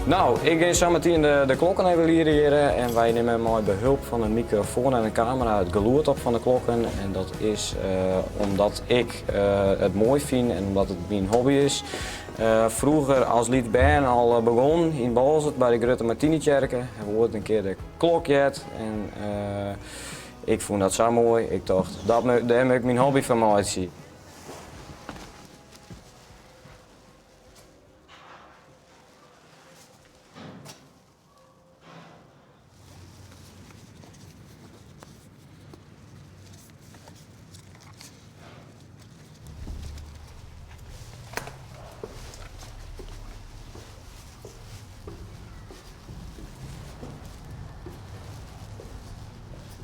Nou, ik ga zo meteen de klokken evalueren en wij nemen met behulp van een microfoon en een camera het geluid op van de klokken. En dat is omdat ik het mooi vind en omdat het mijn hobby is. Vroeger als liedband al begon in Balzert bij de Grote Martinikerken. We hoorden een keer de klok jet en ik vond dat zo mooi. Ik dacht, daar moet ik mijn hobby van maken zien.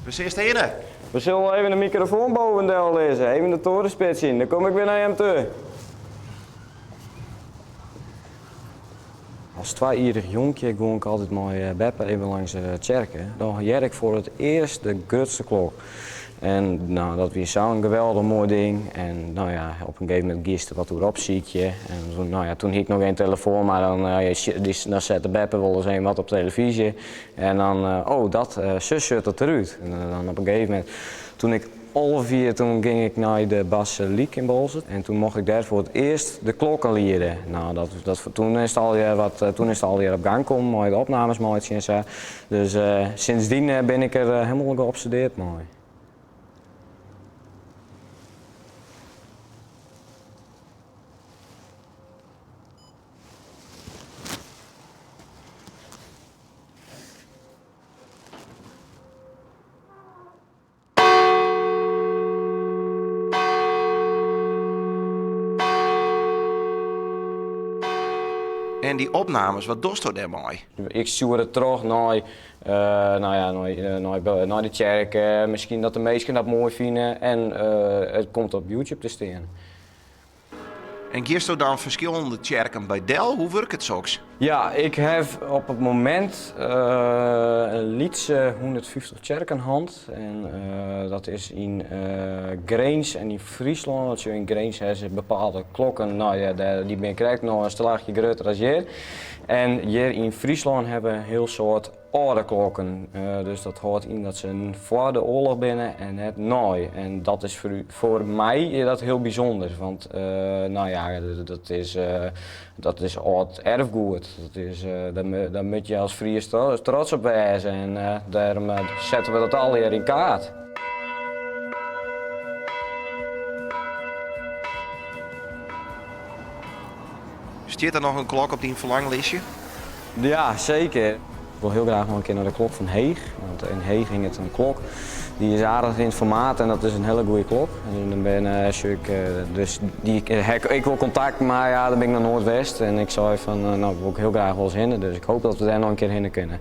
We zijn stenen. We zullen even de microfoon boven de lezen, even de torenspits zien, dan kom ik weer naar hem toe. Als tweejarig jonkje ging ik altijd met Beppe even langs de kerken. Dan hoorde ik voor het eerst de grootste klok. En nou, dat was zo'n geweldig mooi ding. En nou ja, op een gegeven moment gisteren wat erop ziet je. En toen, nou ja, toen had ik nog geen telefoon, maar dan zette Beppe wel eens een wat op televisie. En dan, zus zit het eruit. En dan op een gegeven moment, toen ik toen ging ik naar de Basiliek in Balzert. En toen mocht ik daar voor het eerst de klokken leren. Nou, toen is het alweer op gang gekomen, met de opnames en zo. Dus sindsdien ben ik er helemaal geobsedeerd mee. En die opnames, wat doet dat daarmee? Ik stuur het terug naar de kerk. Misschien dat de mensen dat mooi vinden en het komt op YouTube te staan. En geeft er dan verschillende kerken bij Del? Hoe werkt het soms? Ja, ik heb op het moment een liedse 150 kerkenhand. En dat is in Grains en in Friesland. Dat je in Grains hebben bepaalde klokken. Nou ja, die ben krijgt nog een stelagje groter als hier. En hier in Friesland hebben we een heel soort oude klokken. Dus dat houdt in dat ze voor de oorlog binnen en het nooit. En dat is voor mij dat heel bijzonder. Want nou ja, dat is oud erfgoed. Daar moet je als Fries trots op wijzen. En daarom zetten we dat al hier in kaart. Staat er nog een klok op die verlanglistje? Ja, zeker. Ik wil heel graag nog een keer naar de klok van Heeg. Want in Heeg ging het een klok. Die is aardig in het formaat en dat is een hele goede klok. En dan ben ik wil contact, maar ja, dan ben ik naar Noordwest. En ik zei van, nou, ik wil ook heel graag wel eens heen. Dus ik hoop dat we daar nog een keer heen kunnen.